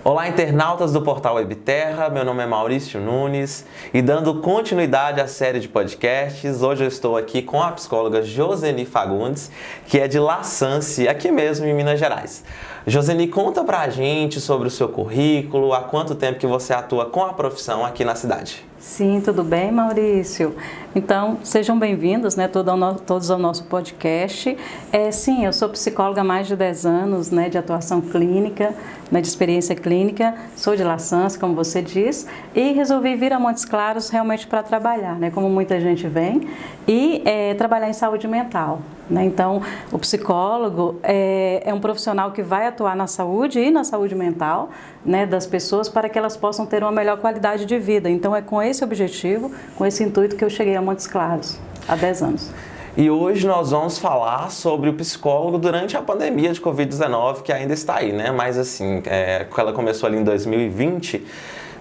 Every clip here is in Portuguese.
Olá, internautas do Portal Webterra, meu nome é Maurício Nunes e dando continuidade à série de podcasts, hoje eu estou aqui com a psicóloga Joseni Fagundes, que é de La Sance, aqui mesmo em Minas Gerais. Joseni, conta pra gente sobre o seu currículo, há quanto tempo que você atua com a profissão aqui na cidade? Sim, tudo bem, Maurício? Então, sejam bem-vindos, né, todos ao nosso podcast. Sim, eu sou psicóloga há mais de 10 anos, né, de atuação clínica, né, de experiência clínica, sou de La Sance, como você diz, e resolvi vir a Montes Claros realmente para trabalhar, né, como muita gente vem, e trabalhar em saúde mental. Então, o psicólogo é um profissional que vai atuar na saúde e na saúde mental, né, das pessoas para que elas possam ter uma melhor qualidade de vida. Então, é com esse objetivo, com esse intuito que eu cheguei a Montes Claros, há 10 anos. E hoje nós vamos falar sobre o psicólogo durante a pandemia de Covid-19, que ainda está aí, né? Mas assim, ela começou ali em 2020,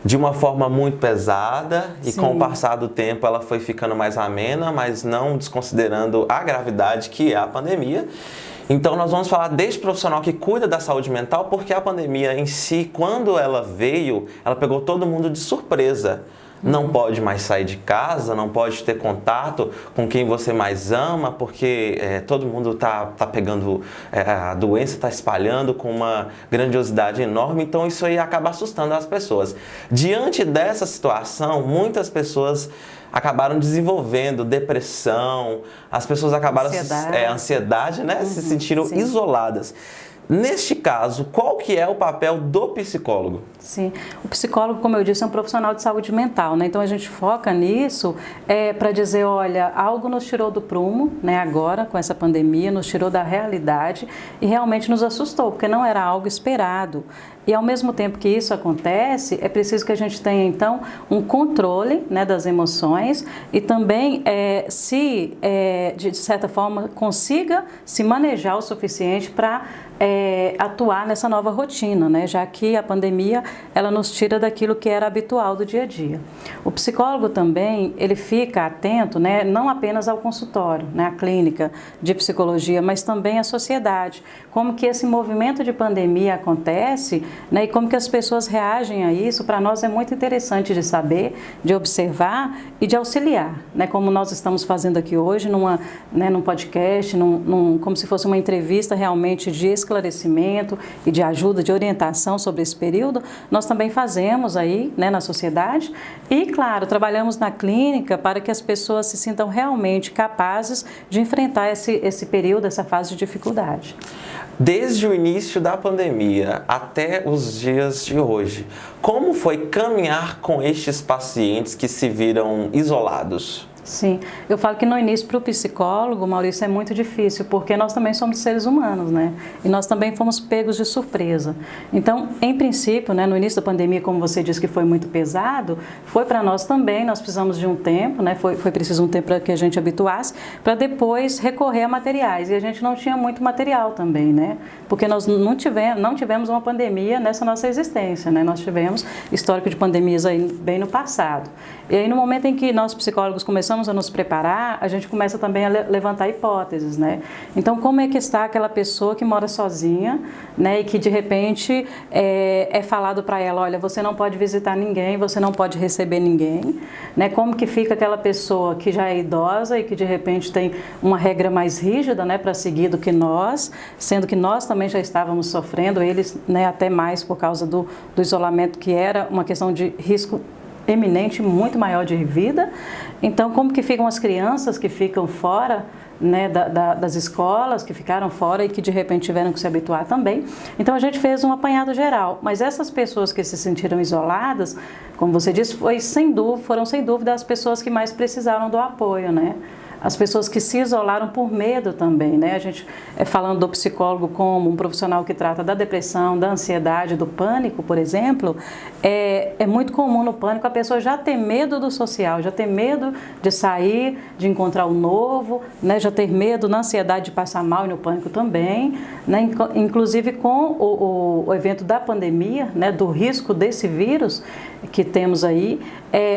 de uma forma muito pesada e Sim. com o passar do tempo ela foi ficando mais amena, mas não desconsiderando a gravidade que é a pandemia. Então nós vamos falar desse profissional que cuida da saúde mental, porque a pandemia em si, quando ela veio, ela pegou todo mundo de surpresa. Não pode mais sair de casa, não pode ter contato com quem você mais ama, porque todo mundo está pegando, a doença está espalhando com uma grandiosidade enorme, então isso aí acaba assustando as pessoas. Diante dessa situação, muitas pessoas acabaram desenvolvendo depressão, as pessoas acabaram ansiedade, né? Se sentiram sim. isoladas. Neste caso, qual que é o papel do psicólogo? Sim, o psicólogo, como eu disse, é um profissional de saúde mental, né? Então a gente foca nisso para dizer, olha, algo nos tirou do prumo, né? Agora, com essa pandemia, nos tirou da realidade e realmente nos assustou, porque não era algo esperado. E ao mesmo tempo que isso acontece, é preciso que a gente tenha, então, um controle, né, das emoções e também, de certa forma, consiga se manejar o suficiente para atuar nessa nova rotina, né, já que a pandemia, ela nos tira daquilo que era habitual do dia a dia. O psicólogo também, ele fica atento, né, não apenas ao consultório, né, à clínica de psicologia, mas também à sociedade. Como que esse movimento de pandemia acontece, né, e como que as pessoas reagem a isso, para nós é muito interessante de saber, de observar e de auxiliar, né, como nós estamos fazendo aqui hoje, num podcast, como se fosse uma entrevista realmente de esclarecimento e de ajuda, de orientação sobre esse período, nós também fazemos aí, né, na sociedade e, claro, trabalhamos na clínica para que as pessoas se sintam realmente capazes de enfrentar esse período, essa fase de dificuldade. Desde o início da pandemia até os dias de hoje, como foi caminhar com estes pacientes que se viram isolados? Sim, eu falo que no início para o psicólogo, Maurício, é muito difícil, porque nós também somos seres humanos, né? E nós também fomos pegos de surpresa. Então, em princípio, né, no início da pandemia, como você disse que foi muito pesado, foi para nós também, nós precisamos de um tempo, né? Foi preciso um tempo para que a gente habituasse, para depois recorrer a materiais. E a gente não tinha muito material também, né? Porque nós não tivemos uma pandemia nessa nossa existência, né? Nós tivemos histórico de pandemias aí bem no passado. E aí, no momento em que nós psicólogos começamos a nos preparar, a gente começa também a levantar hipóteses, né? Então, como é que está aquela pessoa que mora sozinha, né? E que de repente é falado para ela, olha, você não pode visitar ninguém, você não pode receber ninguém, né? Como que fica aquela pessoa que já é idosa e que de repente tem uma regra mais rígida, né, para seguir do que nós, sendo que nós também já estávamos sofrendo, eles, né, até mais por causa do isolamento, que era uma questão de risco eminente, muito maior de vida. Então, como que ficam as crianças que ficam fora, né, das escolas, que ficaram fora e que de repente tiveram que se habituar também. Então, a gente fez um apanhado geral, mas essas pessoas que se sentiram isoladas, como você disse, foram sem dúvida as pessoas que mais precisaram do apoio, né? As pessoas que se isolaram por medo também, né? A gente, falando do psicólogo como um profissional que trata da depressão, da ansiedade, do pânico, por exemplo, é muito comum no pânico a pessoa já ter medo do social, já ter medo de sair, de encontrar o novo, né? Já ter medo na ansiedade de passar mal e no pânico também, né? Inclusive com o evento da pandemia, né? Do risco desse vírus que temos aí,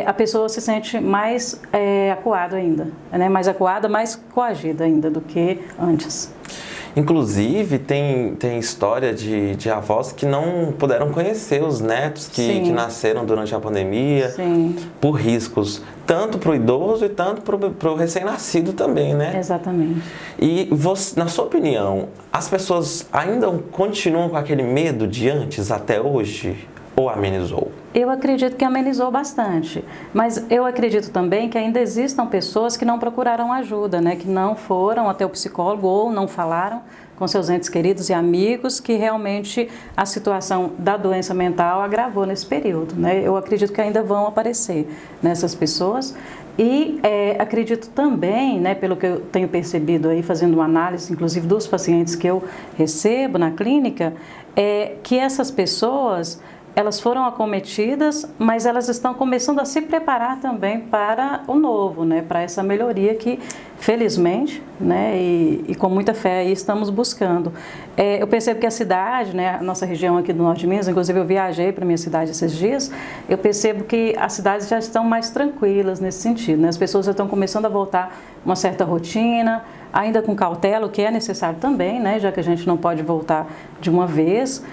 a pessoa se sente mais acuada ainda, né? Mais acuada, mais coagida ainda do que antes. Inclusive, tem história de avós que não puderam conhecer os netos que nasceram durante a pandemia, por riscos, tanto para o idoso e tanto para o recém-nascido também, né? Exatamente. E você, na sua opinião, as pessoas ainda continuam com aquele medo de antes até hoje? Ou amenizou? Eu acredito que amenizou bastante, mas eu acredito também que ainda existam pessoas que não procuraram ajuda, né? Que não foram até o psicólogo ou não falaram com seus entes queridos e amigos, que realmente a situação da doença mental agravou nesse período, né? Eu acredito que ainda vão aparecer nessas pessoas. E acredito também, né, pelo que eu tenho percebido aí, fazendo uma análise, inclusive dos pacientes que eu recebo na clínica, que essas pessoas, elas foram acometidas, mas elas estão começando a se preparar também para o novo, né, para essa melhoria que, felizmente, né, e com muita fé aí estamos buscando. Eu percebo que a cidade, né, a nossa região aqui do Norte de Minas, inclusive eu viajei para a minha cidade esses dias, eu percebo que as cidades já estão mais tranquilas nesse sentido, né, as pessoas já estão começando a voltar uma certa rotina, ainda com cautela, o que é necessário também, né, já que a gente não pode voltar de uma vez,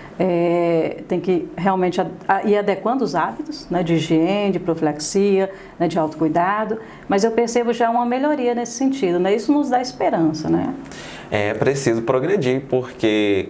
tem que realmente ir adequando os hábitos, né, de higiene, de profilaxia, né, de autocuidado, mas eu percebo já uma melhoria nesse sentido, né, isso nos dá esperança, né. É preciso progredir, porque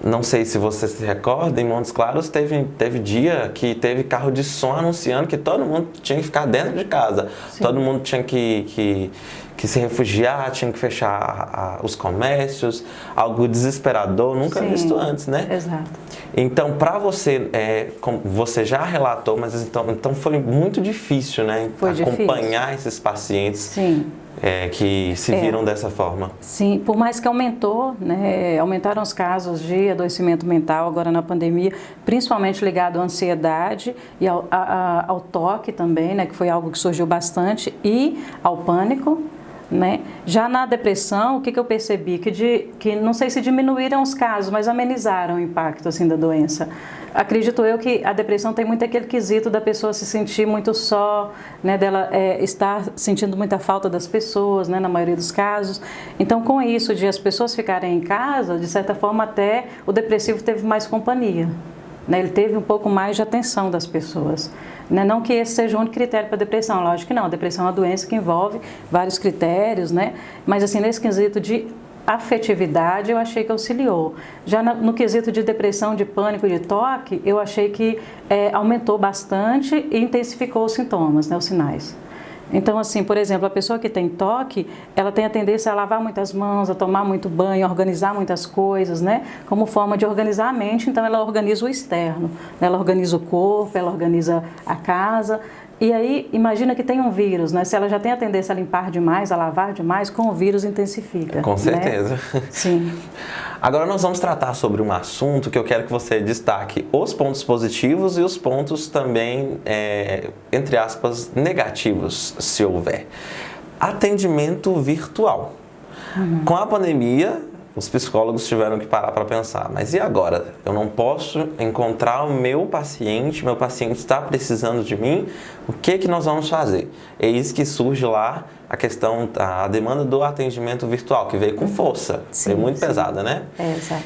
não sei se você se recorda, em Montes Claros teve dia que teve carro de som anunciando que todo mundo tinha que ficar dentro de casa, todo mundo tinha que se refugiar, tinha que fechar os comércios, algo desesperador, nunca visto antes, né? Exato. Então, para você, como você já relatou, mas então foi muito difícil, né? Acompanhar esses pacientes que se viram dessa forma. Sim, por mais que aumentou, né? Aumentaram os casos de adoecimento mental agora na pandemia, principalmente ligado à ansiedade e ao toque também, né? Que foi algo que surgiu bastante, e ao pânico. Né? Já na depressão, o que eu percebi? Que não sei se diminuíram os casos, mas amenizaram o impacto assim, da doença. Acredito eu que a depressão tem muito aquele quesito da pessoa se sentir muito só, né? Dela estar sentindo muita falta das pessoas, né? Na maioria dos casos. Então, com isso de as pessoas ficarem em casa, de certa forma até o depressivo teve mais companhia. Né? Ele teve um pouco mais de atenção das pessoas. Né? Não que esse seja o único critério para a depressão, lógico que não. A depressão é uma doença que envolve vários critérios, né? Mas assim, nesse quesito de afetividade, eu achei que auxiliou. Já no quesito de depressão, de pânico, de toque, eu achei que aumentou bastante e intensificou os sintomas, né? Os sinais. Então, assim, por exemplo, a pessoa que tem toque, ela tem a tendência a lavar muitas mãos, a tomar muito banho, a organizar muitas coisas, né? Como forma de organizar a mente, então ela organiza o externo, né? Ela organiza o corpo, ela organiza a casa. E aí, imagina que tem um vírus, né? Se ela já tem a tendência a limpar demais, a lavar demais, com o vírus intensifica. Com certeza. Né? Sim. Agora nós vamos tratar sobre um assunto que eu quero que você destaque os pontos positivos e os pontos também, entre aspas, negativos, se houver. Atendimento virtual. Com a pandemia, os psicólogos tiveram que parar para pensar, mas e agora? Eu não posso encontrar o meu paciente está precisando de mim, o que nós vamos fazer? É isso que surge lá a demanda do atendimento virtual, que veio com força, veio muito pesada, né? Exato.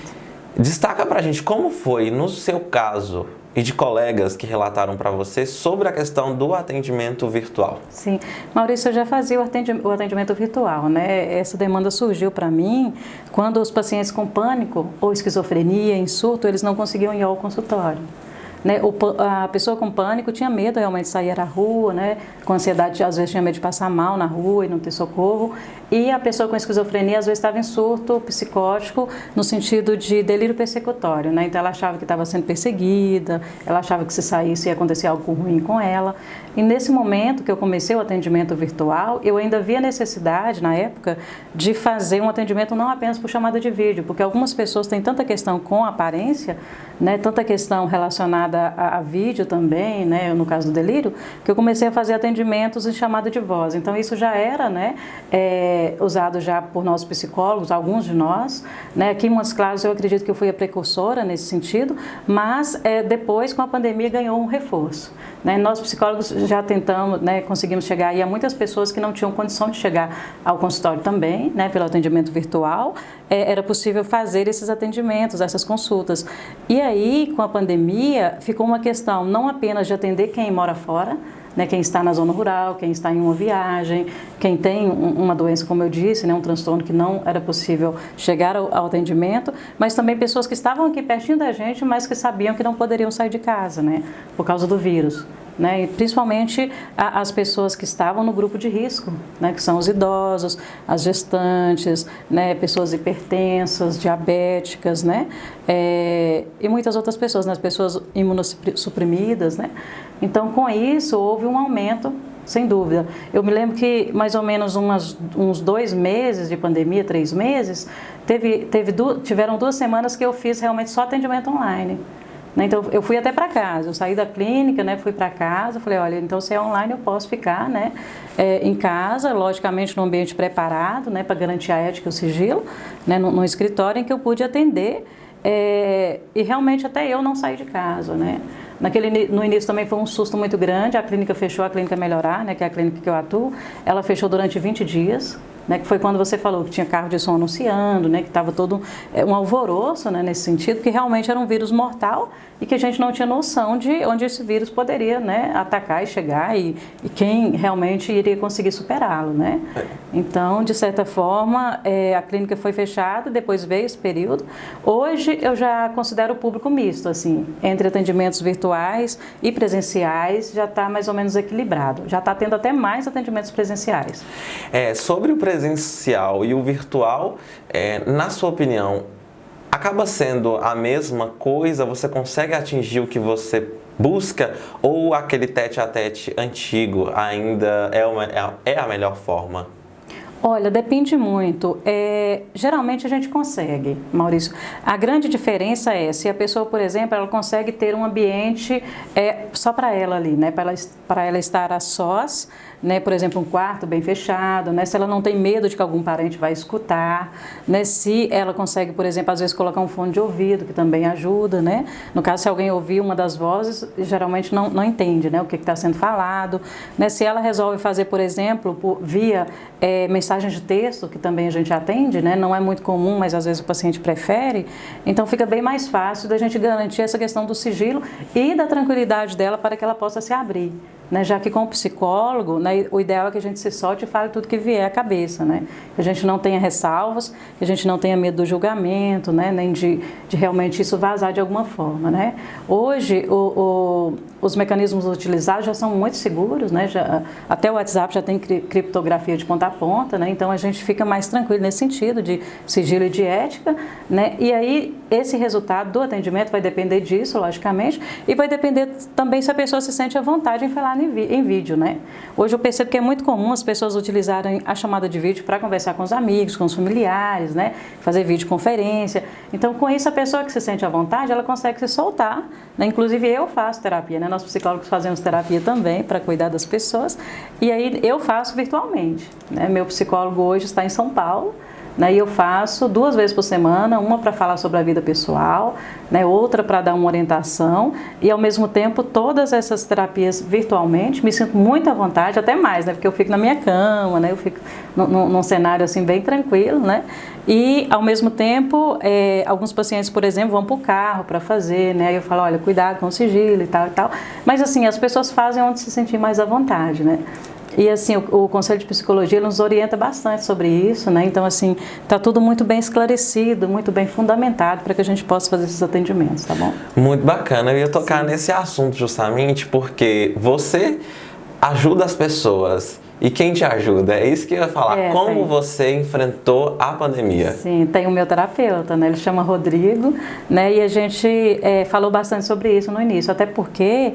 Destaca pra gente como foi, no seu caso, e de colegas que relataram para você sobre a questão do atendimento virtual. Sim, Maurício, eu já fazia o atendimento virtual, né? Essa demanda surgiu para mim quando os pacientes com pânico ou esquizofrenia, em surto, eles não conseguiam ir ao consultório. Né? A pessoa com pânico tinha medo realmente de sair à rua, né? Com ansiedade, às vezes tinha medo de passar mal na rua e não ter socorro. E a pessoa com esquizofrenia, às vezes, estava em surto psicótico, no sentido de delírio persecutório, né? Então, ela achava que estava sendo perseguida, ela achava que se saísse ia acontecer algo ruim com ela. E nesse momento que eu comecei o atendimento virtual, eu ainda via necessidade, na época, de fazer um atendimento não apenas por chamada de vídeo, porque algumas pessoas têm tanta questão com a aparência, né? Tanta questão relacionada a vídeo também, né? No caso do delírio, que eu comecei a fazer atendimentos em chamada de voz. Então, isso já era, né? usado já por nossos psicólogos, alguns de nós, né? Aqui em Montes Claros eu acredito que eu fui a precursora nesse sentido, mas depois com a pandemia ganhou um reforço, né? Nós psicólogos já tentamos, né, conseguimos chegar aí a muitas pessoas que não tinham condição de chegar ao consultório também, né, pelo atendimento virtual, era possível fazer esses atendimentos, essas consultas. E aí, com a pandemia, ficou uma questão não apenas de atender quem mora fora, né, quem está na zona rural, quem está em uma viagem, quem tem uma doença, como eu disse, né, um transtorno que não era possível chegar ao atendimento, mas também pessoas que estavam aqui pertinho da gente, mas que sabiam que não poderiam sair de casa, né, por causa do vírus. Né, e principalmente as pessoas que estavam no grupo de risco, né, que são os idosos, as gestantes, né, pessoas hipertensas, diabéticas, né, e muitas outras pessoas, né, as pessoas imunossuprimidas, né. Então, com isso, houve um aumento, sem dúvida. Eu me lembro que mais ou menos uns 2 meses de pandemia, 3 meses, tiveram 2 semanas que eu fiz realmente só atendimento online. Então, eu fui até para casa, eu saí da clínica, né, fui para casa, falei, olha, então se é online eu posso ficar, né, em casa, logicamente num ambiente preparado, né, para garantir a ética e o sigilo, né, no escritório em que eu pude atender, e realmente até eu não saí de casa, né. No início também foi um susto muito grande, a clínica fechou, a Clínica Melhorar, né, que é a clínica que eu atuo, ela fechou durante 20 dias, né, que foi quando você falou que tinha carro de som anunciando, né, que estava todo um alvoroço, né, nesse sentido, que realmente era um vírus mortal e que a gente não tinha noção de onde esse vírus poderia, né, atacar e chegar e quem realmente iria conseguir superá-lo, né. Então, de certa forma, a clínica foi fechada, depois veio esse período. Hoje eu já considero o público misto, assim, entre atendimentos virtuais e presenciais já está mais ou menos equilibrado, já está tendo até mais atendimentos presenciais. Sobre o presencial e o virtual, na sua opinião, acaba sendo a mesma coisa? Você consegue atingir o que você busca ou aquele tete-a-tete antigo ainda é a melhor forma? Olha, depende muito. Geralmente a gente consegue, Maurício. A grande diferença é se a pessoa, por exemplo, ela consegue ter um ambiente só para ela ali, né? Para ela estar a sós, né? Por exemplo, um quarto bem fechado, né? Se ela não tem medo de que algum parente vai escutar, né? Se ela consegue, por exemplo, às vezes colocar um fone de ouvido, que também ajuda, né? No caso, se alguém ouvir uma das vozes, geralmente não entende, né? O que está sendo falado, né? Se ela resolve fazer, por exemplo, via mensagem de texto, que também a gente atende, né? Não é muito comum, mas às vezes o paciente prefere, então fica bem mais fácil da gente garantir essa questão do sigilo e da tranquilidade dela para que ela possa se abrir. Né, já que com o psicólogo, né, o ideal é que a gente se solte e fale tudo que vier à cabeça, né? Que a gente não tenha ressalvas, que a gente não tenha medo do julgamento, né, nem de realmente isso vazar de alguma forma, né? Hoje, os mecanismos utilizados já são muito seguros, né? Até o WhatsApp já tem criptografia de ponta a ponta, né? Então a gente fica mais tranquilo nesse sentido de sigilo e de ética, né? E aí esse resultado do atendimento vai depender disso, logicamente, e vai depender também se a pessoa se sente à vontade em falar em vídeo, né? Hoje eu percebo que é muito comum as pessoas utilizarem a chamada de vídeo para conversar com os amigos, com os familiares, né? Fazer videoconferência. Então, com isso, a pessoa que se sente à vontade, ela consegue se soltar, né? Inclusive, eu faço terapia, né? Nós psicólogos fazemos terapia também para cuidar das pessoas. E aí, eu faço virtualmente, né? Meu psicólogo hoje está em São Paulo, né, e eu faço 2 vezes por semana, uma para falar sobre a vida pessoal, né, outra para dar uma orientação e ao mesmo tempo todas essas terapias virtualmente, me sinto muito à vontade, até mais, né, porque eu fico na minha cama, né, eu fico num cenário assim bem tranquilo, né, e ao mesmo tempo alguns pacientes, por exemplo, vão para o carro para fazer, né, aí eu falo, olha, cuidado com o sigilo e tal, mas assim, as pessoas fazem onde se sentir mais à vontade, né. E assim, o Conselho de Psicologia nos orienta bastante sobre isso, né? Então assim, está tudo muito bem esclarecido, muito bem fundamentado para que a gente possa fazer esses atendimentos, tá bom? Muito bacana, eu ia tocar nesse assunto justamente porque você ajuda as pessoas. E quem te ajuda? É isso que eu ia falar. Como você enfrentou a pandemia? Sim, tem o meu terapeuta, né? Ele chama Rodrigo, né? E a gente falou bastante sobre isso no início, até porque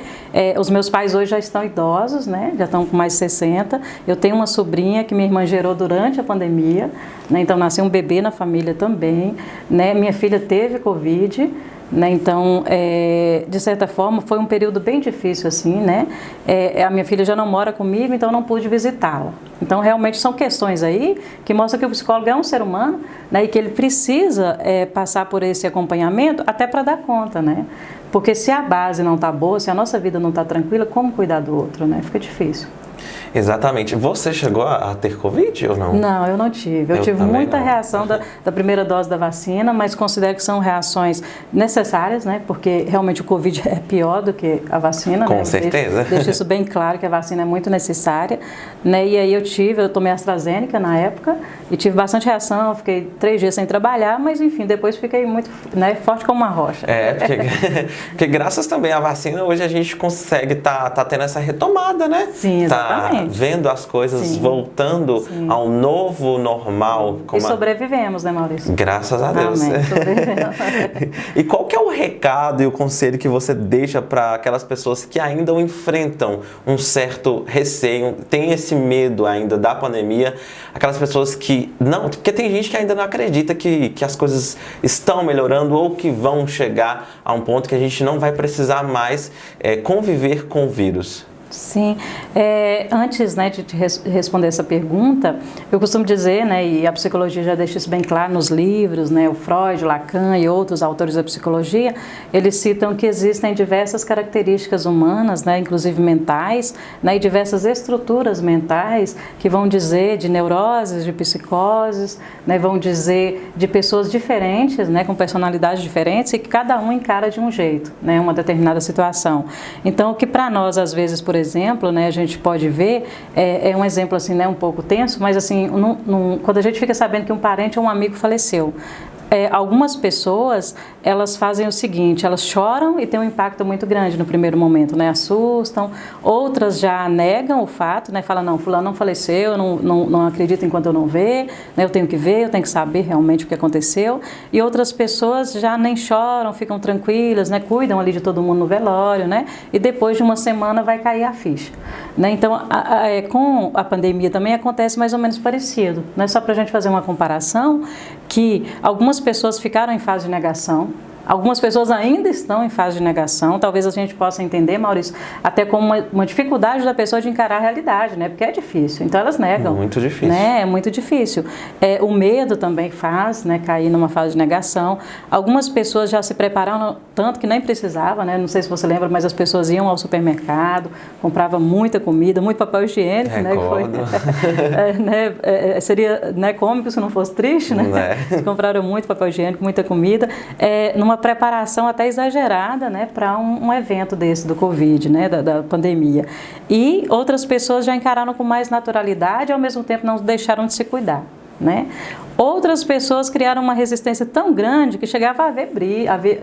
os meus pais hoje já estão idosos, né? Já estão com mais de 60. Eu tenho uma sobrinha que minha irmã gerou durante a pandemia, né? Então nasceu um bebê na família também, né? Minha filha teve Covid, né? Então, de certa forma, foi um período bem difícil, assim, né? A minha filha já não mora comigo, então eu não pude visitá-la. Então, realmente são questões aí que mostram que o psicólogo é um ser humano, né? E que ele precisa passar por esse acompanhamento até para dar conta, né? Porque se a base não está boa, se a nossa vida não está tranquila, como cuidar do outro, né? Fica difícil. Exatamente. Você chegou a ter Covid ou não? Não, eu não tive. Eu tive muita reação da primeira dose da vacina, mas considero que são reações necessárias, né? Porque realmente o Covid é pior do que a vacina, Com né? certeza. Deixo isso bem claro, que a vacina é muito necessária, né? E aí eu tomei AstraZeneca na época e tive bastante reação, fiquei 3 dias sem trabalhar, mas enfim, depois fiquei muito, né, forte como uma rocha. Porque graças também à vacina, hoje a gente consegue tá tendo essa retomada, né? Sim, exatamente. Vendo as coisas voltando ao novo normal. E sobrevivemos, né, Maurício? Graças a Deus. Amém. Sobrevivemos. E qual que é o recado e o conselho que você deixa para aquelas pessoas que ainda enfrentam um certo receio, tem esse medo ainda da pandemia, aquelas pessoas que não, porque tem gente que ainda não acredita que as coisas estão melhorando ou que vão chegar a um ponto que a gente não vai precisar mais conviver com o vírus. Sim, antes, né, de te responder essa pergunta, eu costumo dizer, né, e a psicologia já deixa isso bem claro nos livros, né, o Freud, o Lacan e outros autores da psicologia, eles citam que existem diversas características humanas, né, inclusive mentais, né, e diversas estruturas mentais que vão dizer de neuroses, de psicoses, né, vão dizer de pessoas diferentes, né, com personalidades diferentes e que cada um encara de um jeito, né, uma determinada situação. Então, o que para nós, às vezes, por exemplo, né, a gente pode ver, é um exemplo assim, né, um pouco tenso, mas assim, quando a gente fica sabendo que um parente ou um amigo faleceu, algumas pessoas, elas fazem o seguinte, elas choram e tem um impacto muito grande no primeiro momento, né? Assustam, outras já negam o fato, né? Falam, não, fulano não faleceu, eu não acredito enquanto eu não ver, né? Eu tenho que ver, eu tenho que saber realmente o que aconteceu, e outras pessoas já nem choram, ficam tranquilas, né? Cuidam ali de todo mundo no velório, né? E depois de uma semana vai cair a ficha, né? Então, com a pandemia também acontece mais ou menos parecido, né? Só para a gente fazer uma comparação, que algumas pessoas ficaram em fase de negação, algumas pessoas ainda estão em fase de negação, talvez a gente possa entender, Maurício, até como uma dificuldade da pessoa de encarar a realidade, né? Porque é difícil, então elas negam. Muito difícil. Né? É muito difícil. O medo também faz, né, cair numa fase de negação. Algumas pessoas já se prepararam tanto que nem precisava, né? Não sei se você lembra, mas as pessoas iam ao supermercado, compravam muita comida, muito papel higiênico, né? Seria, né, cômico se não fosse triste, né? Compraram muito papel higiênico, muita comida, numa preparação até exagerada, né, para um evento desse do Covid, né, da pandemia. E outras pessoas já encararam com mais naturalidade e ao mesmo tempo não deixaram de se cuidar, né? Outras pessoas criaram uma resistência tão grande que chegava a haver,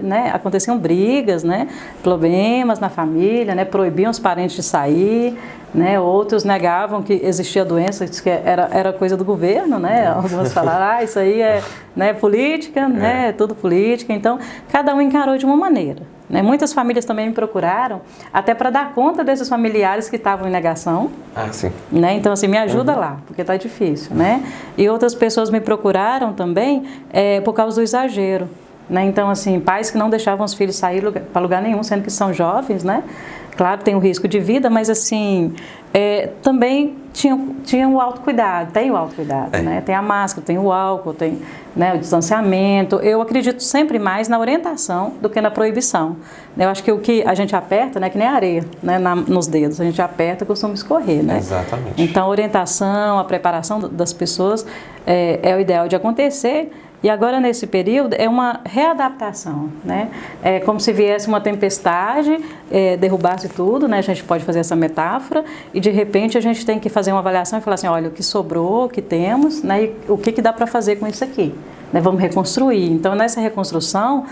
né, aconteciam brigas, né, problemas na família, né, proibiam os parentes de sair, né, outros negavam que existia doença, que era coisa do governo, né, alguns falaram, isso aí é, né, política, né, tudo política, então cada um encarou de uma maneira. Né? Muitas famílias também me procuraram até para dar conta desses familiares que estavam em negação. Sim. Né? Então, assim, me ajuda lá, porque está difícil. Né? E outras pessoas me procuraram também por causa do exagero. Né? Então, assim, pais que não deixavam os filhos sair para lugar nenhum, sendo que são jovens, né? Claro, tem o risco de vida, mas assim, também tinha o autocuidado, tem o autocuidado, né? Tem a máscara, tem o álcool, tem, né, o distanciamento. Eu acredito sempre mais na orientação do que na proibição. Eu acho que o que a gente aperta, né, que nem areia, né, nos dedos, a gente aperta e costuma escorrer, né? Exatamente. Então, a orientação, a preparação das pessoas é o ideal de acontecer. E agora, nesse período, é uma readaptação, né? É como se viesse uma tempestade, derrubasse tudo, né? A gente pode fazer essa metáfora e, de repente, a gente tem que fazer uma avaliação e falar assim, olha, o que sobrou, o que temos, né? E o que dá para fazer com isso aqui, né? Vamos reconstruir. Então, nessa reconstrução,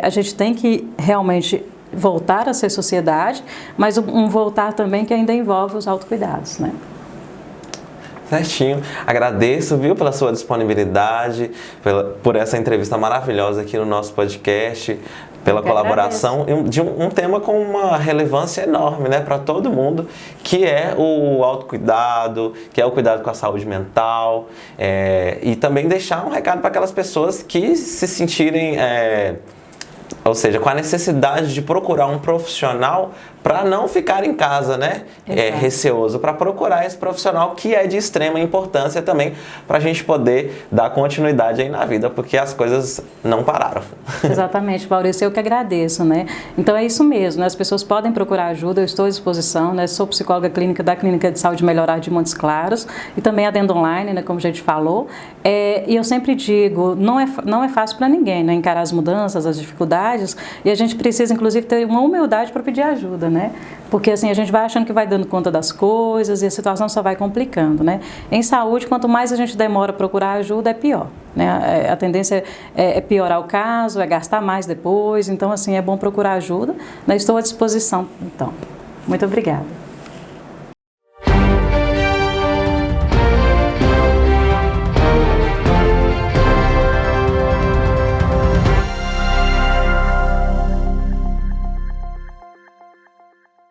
a gente tem que realmente voltar a ser sociedade, mas um voltar também que ainda envolve os autocuidados, né? Certinho. Agradeço, viu, pela sua disponibilidade, por essa entrevista maravilhosa aqui no nosso podcast, pela colaboração de um tema com uma relevância enorme, né, para todo mundo, que é o autocuidado, que é o cuidado com a saúde mental, e também deixar um recado para aquelas pessoas que se sentirem Ou seja, com a necessidade de procurar um profissional para não ficar em casa, né? Receoso, para procurar esse profissional que é de extrema importância também para a gente poder dar continuidade aí na vida, porque as coisas não pararam. Exatamente, Maurício, eu que agradeço, né? Então é isso mesmo, né? As pessoas podem procurar ajuda, eu estou à disposição, né? Sou psicóloga clínica da Clínica de Saúde Melhorar de Montes Claros e também atendo online, né? Como a gente falou. E eu sempre digo, não é fácil para ninguém, né? Encarar as mudanças, as dificuldades, e a gente precisa, inclusive, ter uma humildade para pedir ajuda, né? Porque assim, a gente vai achando que vai dando conta das coisas e a situação só vai complicando, né? Em saúde, quanto mais a gente demora a procurar ajuda, é pior, né? A tendência é piorar o caso, é gastar mais depois, então assim, é bom procurar ajuda, né? Estou à disposição, então. Muito obrigada.